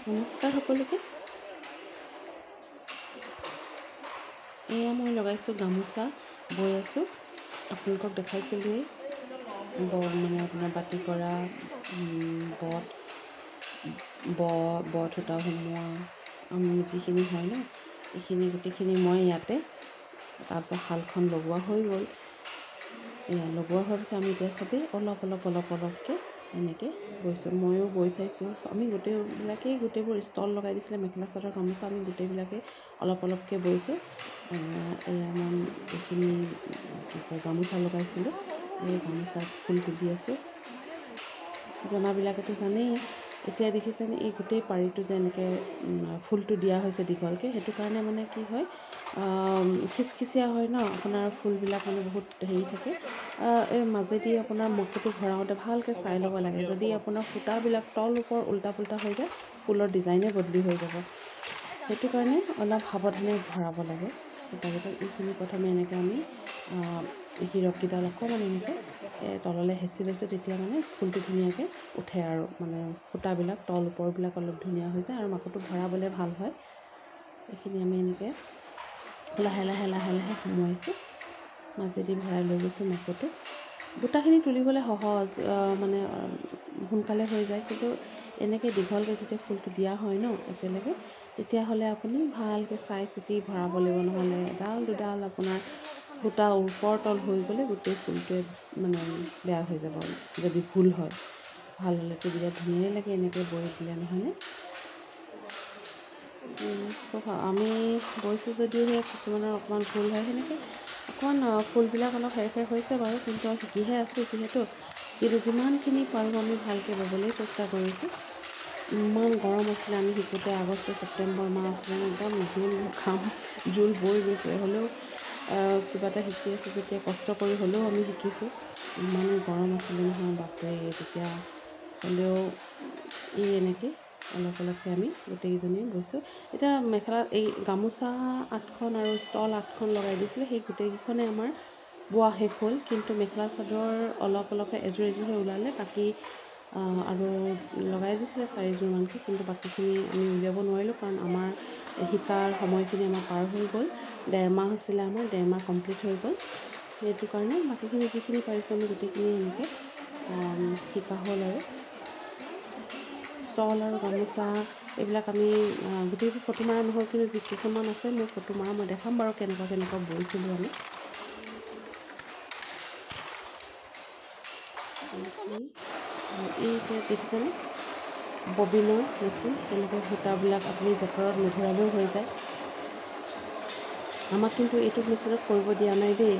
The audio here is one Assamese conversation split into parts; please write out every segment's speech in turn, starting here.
নমস্কাৰ সকলোকে। এয়া মই লগাইছোঁ গামোচা বৈ আছোঁ। আপোনালোকক দেখাইছিলোঁৱেই মানে আপোনাৰ বাতি কৰা বট সূতা সোমোৱা যিখিনি হয় ন, এইখিনি গোটেইখিনি মই ইয়াতে। তাৰপিছত শালখন লগোৱা হৈ গ'ল। এয়া লগোৱা হোৱাৰ পিছত আমি এতিয়া চবেই অলপকৈ এনেকৈ বৈছোঁ। ময়ো বৈ চাইছোঁ। আমি গোটেইবোৰ ষ্টল লগাই দিছিলে মেখেলা চাদৰ গামোচা। আমি গোটেইবিলাকেই অলপকৈ বৈছোঁ। এয়া মই এইখিনি কি কয় গামোচা লগাইছিলোঁ। এই গামোচাত ফুল তুলি আছোঁ। জনাবিলাকেতো জানেই। এতিয়া দেখিছেনে এই গোটেই পাৰিটো যে এনেকৈ ফুলটো দিয়া হৈছে দীঘলকৈ, সেইটো কাৰণে মানে কি হয়, খিচখিচীয়া হয় ন, আপোনাৰ ফুলবিলাক মানে বহুত হেৰি থাকে। এই মাজেদি আপোনাৰ মকুটো ভৰাওঁতে ভালকৈ চাই ল'ব লাগে। যদি আপোনাৰ সূতাবিলাক তল ওপৰ উল্টা পুল্টা হৈ যায়, ফুলৰ ডিজাইনে বদলি হৈ যাব। সেইটো কাৰণে অলপ সাৱধানে ভৰাব লাগে সূতাকেইডাল। এইখিনি প্ৰথমে এনেকৈ আমি হীৰককেইডাল অকণমান এনেকৈ তললৈ হেঁচি লৈছোঁ। তেতিয়া মানে ফুলটো ধুনীয়াকৈ উঠে আৰু মানে সূতাবিলাক তল ওপৰবিলাক অলপ ধুনীয়া হৈ যায় আৰু মাকুটো ভৰাবলৈ ভাল হয়। এইখিনি আমি এনেকৈ লাহে লাহে সোমোৱাইছোঁ। মাজেদি ভৰাই লৈ গৈছোঁ মাকুটো। বুটাখিনি তুলিবলৈ সহজ, মানে সোনকালে হৈ যায়। কিন্তু এনেকৈ দীঘলকৈ যেতিয়া ফুলটো দিয়া হয় ন একেলগে, তেতিয়াহ'লে আপুনি ভালকৈ চাই চিতি ভৰাব লাগিব। নহ'লে এডাল দুডাল আপোনাৰ সূতা ওপৰ তল হৈ গ'লে গোটেই ফুলটোৱে মানে বেয়া হৈ যাব যদি ভুল হয়। ভাল হ'লেতো তেতিয়া ধুনীয়াই লাগে এনেকৈ বৈ দিলে, নহয়নে? আমি বৈছোঁ যদিহে কিছুমানৰ অকণমান ভুল হয়। সেনেকৈ অকণমান ফুলবিলাক অলপ হেৰ হৈছে বাৰু, কিন্তু শিকিহে আছোঁ যিহেতু। কিন্তু যিমানখিনি পাৰোঁ আমি ভালকৈ ব'বলৈ চেষ্টা কৰিছোঁ। ইমান গৰম আছিলে আমি শিকোঁতে, আগষ্ট ছেপ্টেম্বৰ মাহ আছিলে, একদম জোল বৈ গৈছে। হ'লেও কিবা এটা শিকি আছোঁ যেতিয়া কষ্ট কৰি হ'লেও আমি শিকিছোঁ। ইমানেই গৰম আছিলে নহয় বাপৰে তেতিয়া। হ'লেও এনেকৈ অলপকৈ আমি গোটেইকেইজনীয়ে বৈছোঁ। এতিয়া এই গামোচা 8খন আৰু ষ্টল 8খন লগাই দিছিলে, সেই গোটেইকেইখনে আমাৰ বোৱা শেষ হ'ল। কিন্তু মেখেলা চাদৰ অলপকৈ এযোৰহে ওলালে। বাকী আৰু লগাই দিছিলে 4যোৰমানকৈ, কিন্তু বাকীখিনি আমি উলিয়াব নোৱাৰিলোঁ কাৰণ আমাৰ শিকাৰ সময়খিনি আমাৰ পাৰ হৈ গ'ল। 1.5 মাহ আছিলে আমাৰ, 1.5 মাহ কমপ্লিট হৈ গ'ল। সেইটো কাৰণে বাকীখিনি যিখিনি পাৰিছোঁ আমি গোটেইখিনি এনেকৈ শিকা হ'ল। আৰু ষ্টল আৰু গামোচা এইবিলাক আমি গোটেইবোৰ ফটো মাৰা নহ'ল, কিন্তু যিকেইখনমান আছে মোৰ ফটো মাৰা, মই দেখাম বাৰু কেনেকুৱা বৈছিলোঁ আমি। এতিয়া দেখিছেনে ববিনৰ মেচিন, কেনেকৈ সূতাবিলাক আপুনি জতৰত নুঘূৰালেও হৈ যায়। আমাক কিন্তু এইটো মেচিনত কৰিব দিয়া নাই দেই।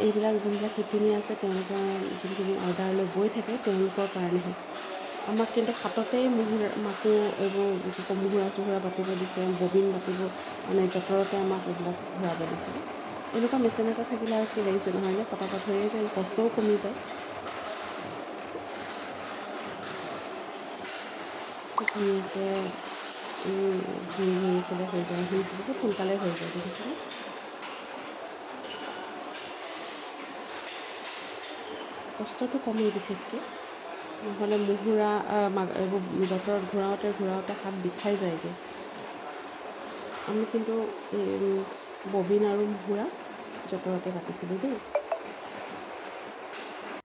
এইবিলাক যোনবিলাক শিপিনী আছে, তেওঁলোকৰ যোনখিনি অৰ্ডাৰ লৈ বৈ থাকে, তেওঁলোকৰ কাৰণেহে। আমাক কিন্তু হাততেই মাকো এইবোৰ মুহুৰা চুহুৰা বাতিব দিছে, ববিন বাতিব, মানে জতৰতে আমাক এইবিলাক ঘূৰাব দিছে। এনেকুৱা মেচিন এটা থাকিলে আৰু কি লাগিছে নহয়নে, ফটাফট হৈয়ে যায়, কষ্টও কমি যায়। ধুনীয়াকৈ ঘূৰি পেলাই হৈ যায়, বহুত সোনকালে হৈ যায়। দেখিছেনে? কষ্টটো কমেই বিশেষকৈ, নহ'লে মুহুৰা এইবোৰ জতৰত ঘূৰাওঁতে হাত বিষাই যায়গৈ। আমি কিন্তু ববিন আৰু মুহুৰা জতৰতে কাটিছিলোঁ দেই।